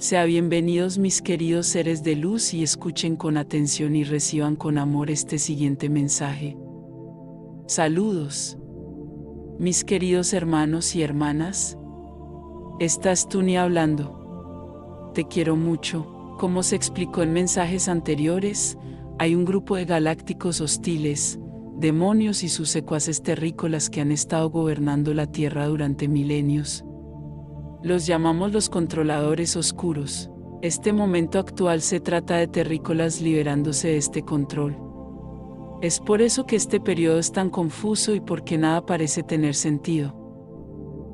Sean bienvenidos mis queridos seres de luz y escuchen con atención y reciban con amor este siguiente mensaje. Saludos. Mis queridos hermanos y hermanas. Estás Tuni hablando. Te quiero mucho. Como se explicó en mensajes anteriores, hay un grupo de galácticos hostiles, demonios y sus secuaces terrícolas que han estado gobernando la Tierra durante milenios. Los llamamos los controladores oscuros. Este momento actual se trata de terrícolas liberándose de este control. Es por eso que este periodo es tan confuso y porque nada parece tener sentido.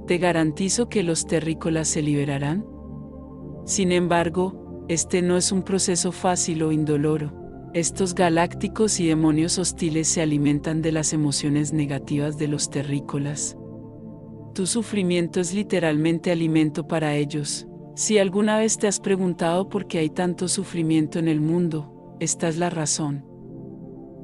Te garantizo que los terrícolas se liberarán. Sin embargo, este no es un proceso fácil o indoloro. Estos galácticos y demonios hostiles se alimentan de las emociones negativas de los terrícolas. Tu sufrimiento es literalmente alimento para ellos. Si alguna vez te has preguntado por qué hay tanto sufrimiento en el mundo, esta es la razón.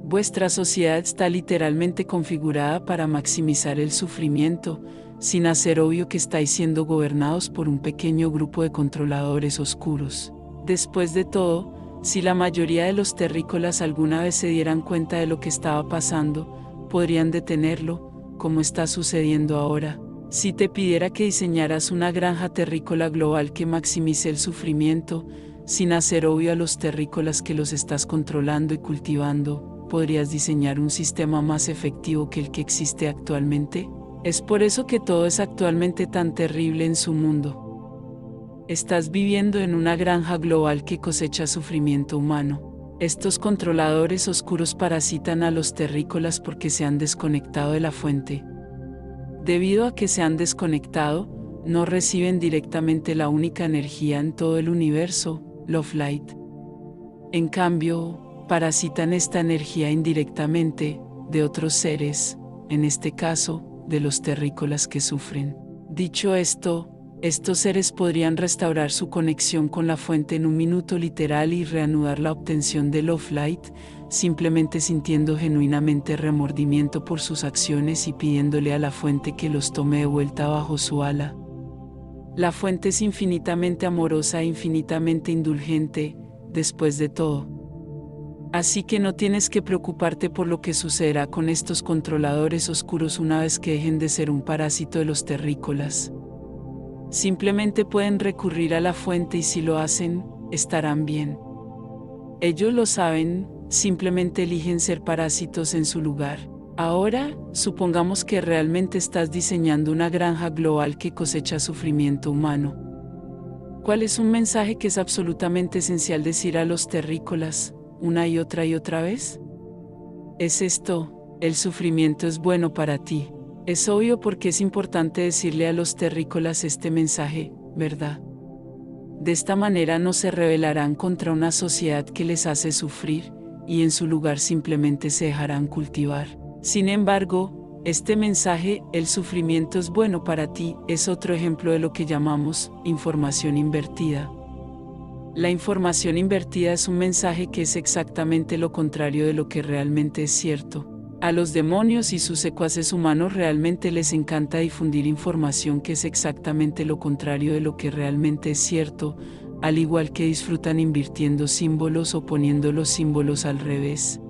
Vuestra sociedad está literalmente configurada para maximizar el sufrimiento, sin hacer obvio que estáis siendo gobernados por un pequeño grupo de controladores oscuros. Después de todo, si la mayoría de los terrícolas alguna vez se dieran cuenta de lo que estaba pasando, podrían detenerlo, como está sucediendo ahora. Si te pidiera que diseñaras una granja terrícola global que maximice el sufrimiento, sin hacer obvio a los terrícolas que los estás controlando y cultivando, ¿podrías diseñar un sistema más efectivo que el que existe actualmente? Es por eso que todo es actualmente tan terrible en su mundo. Estás viviendo en una granja global que cosecha sufrimiento humano. Estos controladores oscuros parasitan a los terrícolas porque se han desconectado de la fuente. Debido a que se han desconectado, no reciben directamente la única energía en todo el universo, Love Light. En cambio, parasitan esta energía indirectamente, de otros seres, en este caso, de los terrícolas que sufren. Dicho esto, estos seres podrían restaurar su conexión con la fuente en un minuto literal y reanudar la obtención de Love Light, simplemente sintiendo genuinamente remordimiento por sus acciones y pidiéndole a la fuente que los tome de vuelta bajo su ala. La fuente es infinitamente amorosa e infinitamente indulgente, después de todo. Así que no tienes que preocuparte por lo que sucederá con estos controladores oscuros una vez que dejen de ser un parásito de los terrícolas. Simplemente pueden recurrir a la fuente y si lo hacen, estarán bien. Ellos lo saben, simplemente eligen ser parásitos en su lugar. Ahora, supongamos que realmente estás diseñando una granja global que cosecha sufrimiento humano. ¿Cuál es un mensaje que es absolutamente esencial decir a los terrícolas, una y otra vez? Es esto: el sufrimiento es bueno para ti. Es obvio porque es importante decirle a los terrícolas este mensaje, ¿verdad? De esta manera no se rebelarán contra una sociedad que les hace sufrir, y en su lugar simplemente se dejarán cultivar. Sin embargo, este mensaje, el sufrimiento es bueno para ti, es otro ejemplo de lo que llamamos información invertida. La información invertida es un mensaje que es exactamente lo contrario de lo que realmente es cierto. A los demonios y sus secuaces humanos realmente les encanta difundir información que es exactamente lo contrario de lo que realmente es cierto, al igual que disfrutan invirtiendo símbolos o poniendo los símbolos al revés.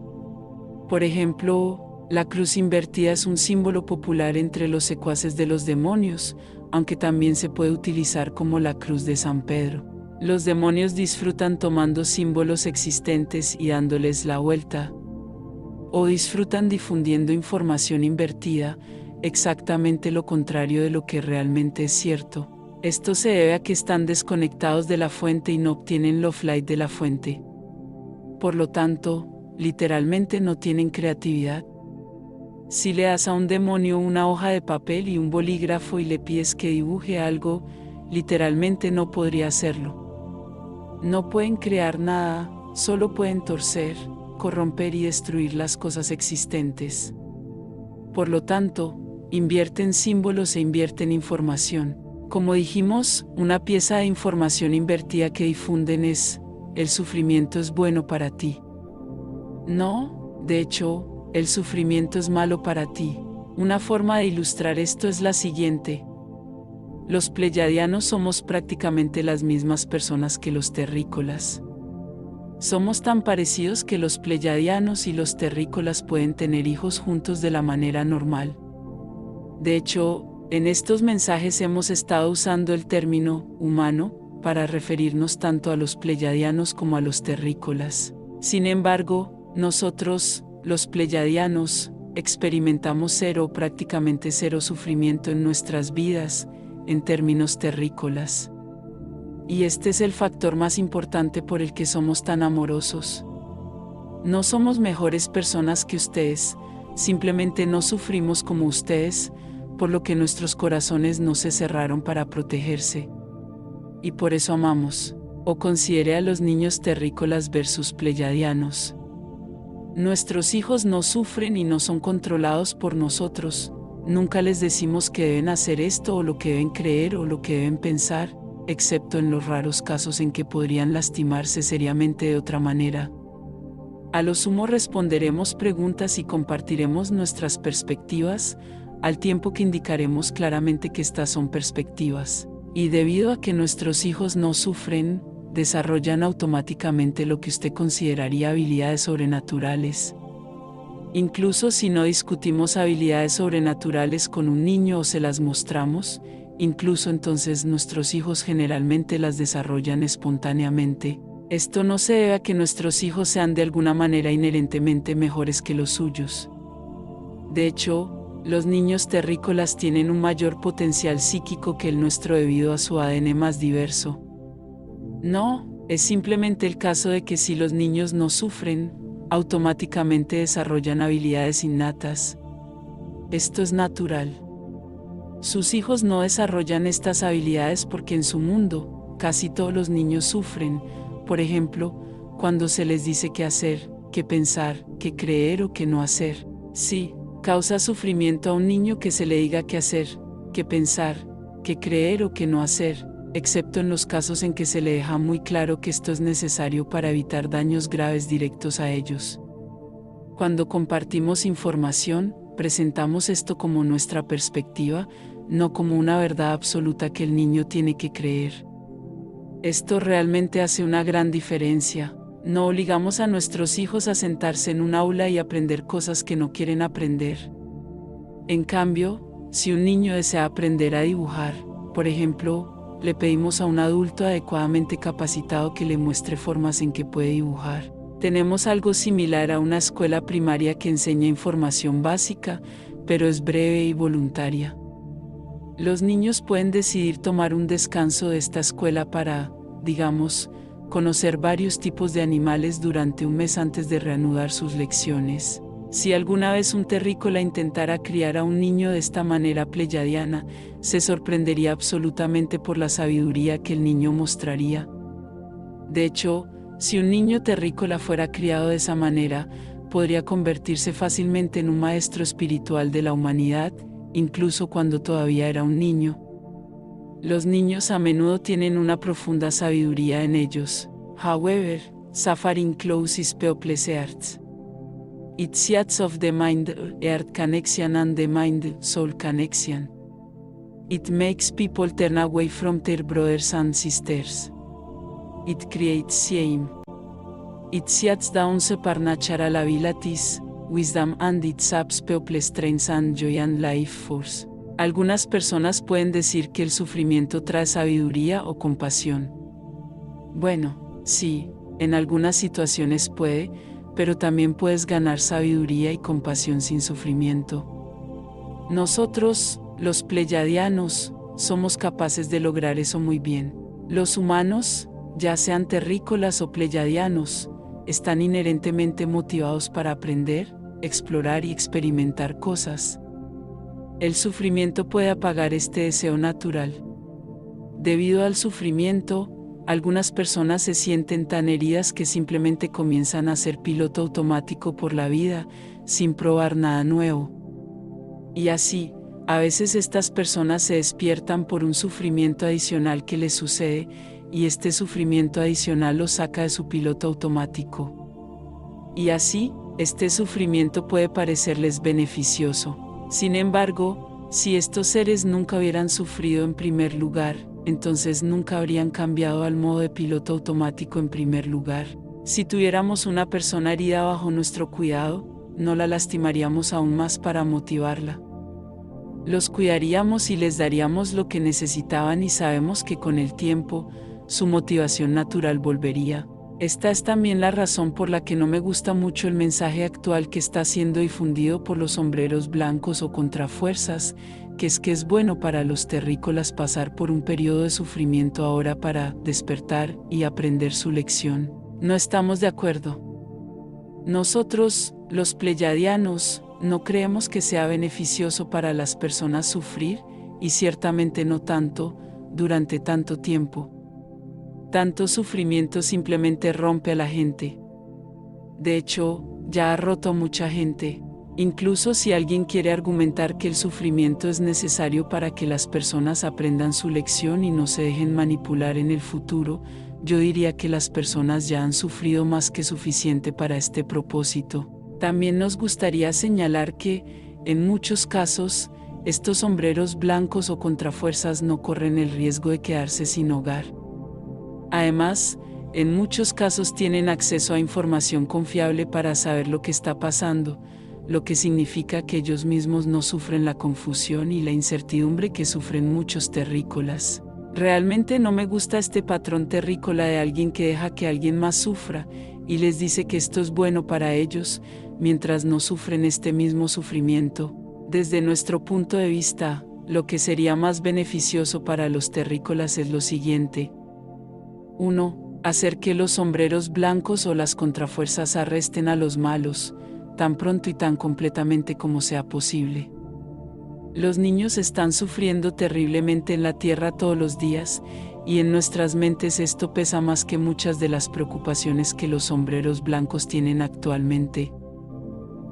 Por ejemplo, la cruz invertida es un símbolo popular entre los secuaces de los demonios, aunque también se puede utilizar como la cruz de San Pedro. Los demonios disfrutan tomando símbolos existentes y dándoles la vuelta. O disfrutan difundiendo información invertida, exactamente lo contrario de lo que realmente es cierto. Esto se debe a que están desconectados de la fuente y no obtienen Love Light de la fuente. Por lo tanto, literalmente no tienen creatividad. Si le das a un demonio una hoja de papel y un bolígrafo y le pides que dibuje algo, literalmente no podría hacerlo. No pueden crear nada, solo pueden torcer, corromper y destruir las cosas existentes. Por lo tanto, invierten símbolos e invierten información. Como dijimos, una pieza de información invertida que difunden es: el sufrimiento es bueno para ti. No, de hecho, el sufrimiento es malo para ti. Una forma de ilustrar esto es la siguiente. Los pleyadianos somos prácticamente las mismas personas que los terrícolas. Somos tan parecidos que los pleyadianos y los terrícolas pueden tener hijos juntos de la manera normal. De hecho, en estos mensajes hemos estado usando el término humano para referirnos tanto a los pleyadianos como a los terrícolas. Sin embargo, nosotros, los pleyadianos, experimentamos cero o prácticamente cero sufrimiento en nuestras vidas, en términos terrícolas. Y este es el factor más importante por el que somos tan amorosos. No somos mejores personas que ustedes, simplemente no sufrimos como ustedes, por lo que nuestros corazones no se cerraron para protegerse. Y por eso amamos, o considere a los niños terrícolas versus pleyadianos. Nuestros hijos no sufren y no son controlados por nosotros, nunca les decimos que deben hacer esto o lo que deben creer o lo que deben pensar, excepto en los raros casos en que podrían lastimarse seriamente de otra manera. A lo sumo responderemos preguntas y compartiremos nuestras perspectivas, al tiempo que indicaremos claramente que estas son perspectivas, y debido a que nuestros hijos no sufren, desarrollan automáticamente lo que usted consideraría habilidades sobrenaturales. Incluso si no discutimos habilidades sobrenaturales con un niño o se las mostramos, incluso entonces nuestros hijos generalmente las desarrollan espontáneamente. Esto no se debe a que nuestros hijos sean de alguna manera inherentemente mejores que los suyos. De hecho, los niños terrícolas tienen un mayor potencial psíquico que el nuestro debido a su ADN más diverso. No, es simplemente el caso de que si los niños no sufren, automáticamente desarrollan habilidades innatas. Esto es natural. Sus hijos no desarrollan estas habilidades porque en su mundo, casi todos los niños sufren, por ejemplo, cuando se les dice qué hacer, qué pensar, qué creer o qué no hacer. Sí, causa sufrimiento a un niño que se le diga qué hacer, qué pensar, qué creer o qué no hacer, excepto en los casos en que se le deja muy claro que esto es necesario para evitar daños graves directos a ellos. Cuando compartimos información, presentamos esto como nuestra perspectiva, no como una verdad absoluta que el niño tiene que creer. Esto realmente hace una gran diferencia. No obligamos a nuestros hijos a sentarse en un aula y aprender cosas que no quieren aprender. En cambio, si un niño desea aprender a dibujar, por ejemplo, le pedimos a un adulto adecuadamente capacitado que le muestre formas en que puede dibujar. Tenemos algo similar a una escuela primaria que enseña información básica, pero es breve y voluntaria. Los niños pueden decidir tomar un descanso de esta escuela para, digamos, conocer varios tipos de animales durante un mes antes de reanudar sus lecciones. Si alguna vez un terrícola intentara criar a un niño de esta manera pleyadiana, se sorprendería absolutamente por la sabiduría que el niño mostraría. De hecho, si un niño terrícola fuera criado de esa manera, podría convertirse fácilmente en un maestro espiritual de la humanidad, incluso cuando todavía era un niño. Los niños a menudo tienen una profunda sabiduría en ellos. However, suffering closes people's hearts. It seeds of the mind-heart connection and the mind-soul connection. It makes people turn away from their brothers and sisters. It creates shame. It shuts down supernatural abilities, wisdom and it saps people's strength and joy and life force. Algunas personas pueden decir que el sufrimiento trae sabiduría o compasión. Bueno, sí, en algunas situaciones puede, pero también puedes ganar sabiduría y compasión sin sufrimiento. Nosotros, los pleyadianos, somos capaces de lograr eso muy bien. Los humanos, ya sean terrícolas o pleyadianos, están inherentemente motivados para aprender, explorar y experimentar cosas. El sufrimiento puede apagar este deseo natural. Debido al sufrimiento, algunas personas se sienten tan heridas que simplemente comienzan a ser piloto automático por la vida, sin probar nada nuevo. Y así, a veces estas personas se despiertan por un sufrimiento adicional que les sucede, y este sufrimiento adicional los saca de su piloto automático. Y así, este sufrimiento puede parecerles beneficioso. Sin embargo, Si estos seres nunca hubieran sufrido en primer lugar, entonces nunca habrían cambiado al modo de piloto automático en primer lugar. Si tuviéramos una persona herida bajo nuestro cuidado, no la lastimaríamos aún más para motivarla. Los cuidaríamos y les daríamos lo que necesitaban y sabemos que con el tiempo, su motivación natural volvería. Esta es también la razón por la que no me gusta mucho el mensaje actual que está siendo difundido por los sombreros blancos o contrafuerzas, que es bueno para los terrícolas pasar por un periodo de sufrimiento ahora para despertar y aprender su lección. No estamos de acuerdo. Nosotros, los pleyadianos, no creemos que sea beneficioso para las personas sufrir, y ciertamente no tanto, durante tanto tiempo. Tanto sufrimiento simplemente rompe a la gente. De hecho, ya ha roto a mucha gente. Incluso si alguien quiere argumentar que el sufrimiento es necesario para que las personas aprendan su lección y no se dejen manipular en el futuro, yo diría que las personas ya han sufrido más que suficiente para este propósito. También nos gustaría señalar que, en muchos casos, estos sombreros blancos o contrafuerzas no corren el riesgo de quedarse sin hogar. Además, en muchos casos tienen acceso a información confiable para saber lo que está pasando, lo que significa que ellos mismos no sufren la confusión y la incertidumbre que sufren muchos terrícolas. Realmente no me gusta este patrón terrícola de alguien que deja que alguien más sufra y les dice que esto es bueno para ellos, mientras no sufren este mismo sufrimiento. Desde nuestro punto de vista, lo que sería más beneficioso para los terrícolas es lo siguiente. 1. Hacer que los sombreros blancos o las contrafuerzas arresten a los malos, tan pronto y tan completamente como sea posible. Los niños están sufriendo terriblemente en la tierra todos los días, y en nuestras mentes esto pesa más que muchas de las preocupaciones que los sombreros blancos tienen actualmente.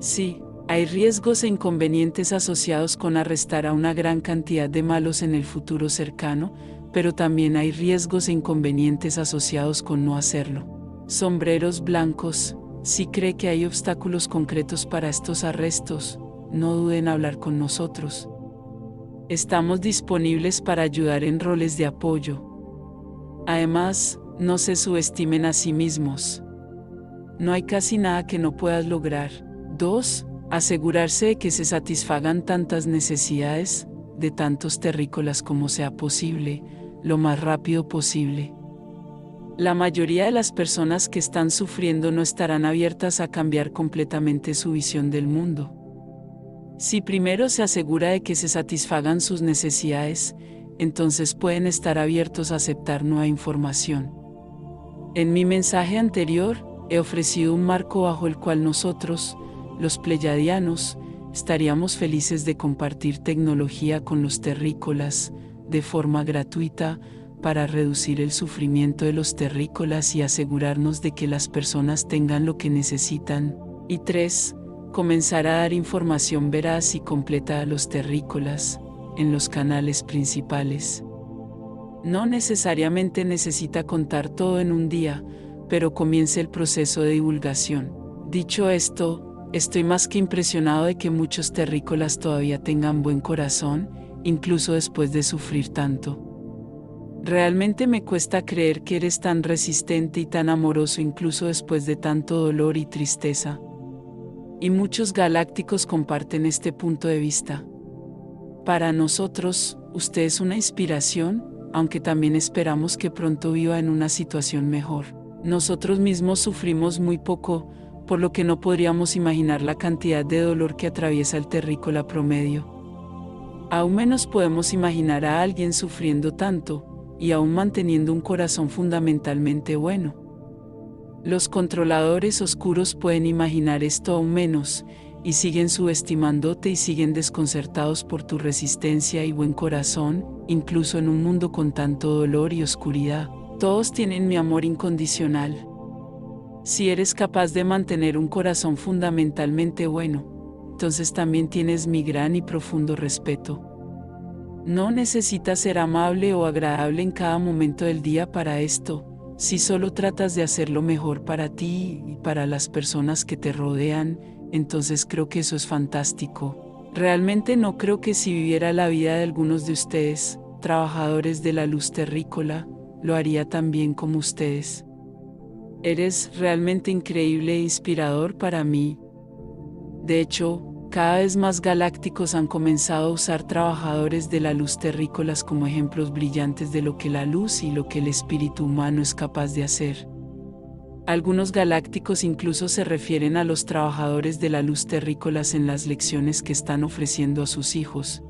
Sí, hay riesgos e inconvenientes asociados con arrestar a una gran cantidad de malos en el futuro cercano, pero también hay riesgos e inconvenientes asociados con no hacerlo. Sombreros blancos, si cree que hay obstáculos concretos para estos arrestos, no duden en hablar con nosotros. Estamos disponibles para ayudar en roles de apoyo. Además, no se subestimen a sí mismos. No hay casi nada que no puedas lograr. 2. Asegurarse de que se satisfagan tantas necesidades, de tantos terrícolas como sea posible, lo más rápido posible. La mayoría de las personas que están sufriendo no estarán abiertas a cambiar completamente su visión del mundo. Si primero se asegura de que se satisfagan sus necesidades, entonces pueden estar abiertos a aceptar nueva información. En mi mensaje anterior, he ofrecido un marco bajo el cual nosotros, los pleyadianos, estaríamos felices de compartir tecnología con los terrícolas, de forma gratuita, para reducir el sufrimiento de los terrícolas y asegurarnos de que las personas tengan lo que necesitan. Y 3. Comenzar a dar información veraz y completa a los terrícolas, en los canales principales. No necesariamente necesita contar todo en un día, pero comience el proceso de divulgación. Dicho esto, estoy más que impresionado de que muchos terrícolas todavía tengan buen corazón, incluso después de sufrir tanto. Realmente me cuesta creer que eres tan resistente y tan amoroso incluso después de tanto dolor y tristeza. Y muchos galácticos comparten este punto de vista. Para nosotros, usted es una inspiración, aunque también esperamos que pronto viva en una situación mejor. Nosotros mismos sufrimos muy poco, por lo que no podríamos imaginar la cantidad de dolor que atraviesa el terrícola promedio. Aún menos podemos imaginar a alguien sufriendo tanto, y aún manteniendo un corazón fundamentalmente bueno. Los controladores oscuros pueden imaginar esto aún menos, y siguen subestimándote y siguen desconcertados por tu resistencia y buen corazón, incluso en un mundo con tanto dolor y oscuridad. Todos tienen mi amor incondicional. Si eres capaz de mantener un corazón fundamentalmente bueno, entonces también tienes mi gran y profundo respeto. No necesitas ser amable o agradable en cada momento del día para esto, si solo tratas de hacer lo mejor para ti y para las personas que te rodean, entonces creo que eso es fantástico. Realmente no creo que si viviera la vida de algunos de ustedes, trabajadores de la luz terrícola, lo haría tan bien como ustedes. Eres realmente increíble e inspirador para mí. De hecho, cada vez más galácticos han comenzado a usar trabajadores de la luz terrícolas como ejemplos brillantes de lo que la luz y lo que el espíritu humano es capaz de hacer. Algunos galácticos incluso se refieren a los trabajadores de la luz terrícolas en las lecciones que están ofreciendo a sus hijos.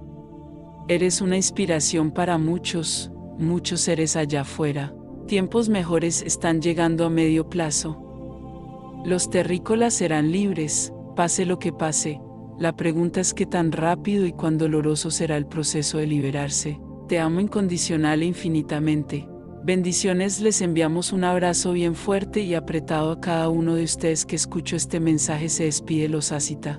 Eres una inspiración para muchos, muchos seres allá afuera. Tiempos mejores están llegando a medio plazo. Los terrícolas serán libres, pase lo que pase. La pregunta es qué tan rápido y cuán doloroso será el proceso de liberarse. Te amo incondicional e infinitamente. Bendiciones, les enviamos un abrazo bien fuerte y apretado a cada uno de ustedes que escuchó este mensaje. Se despide Los Asita.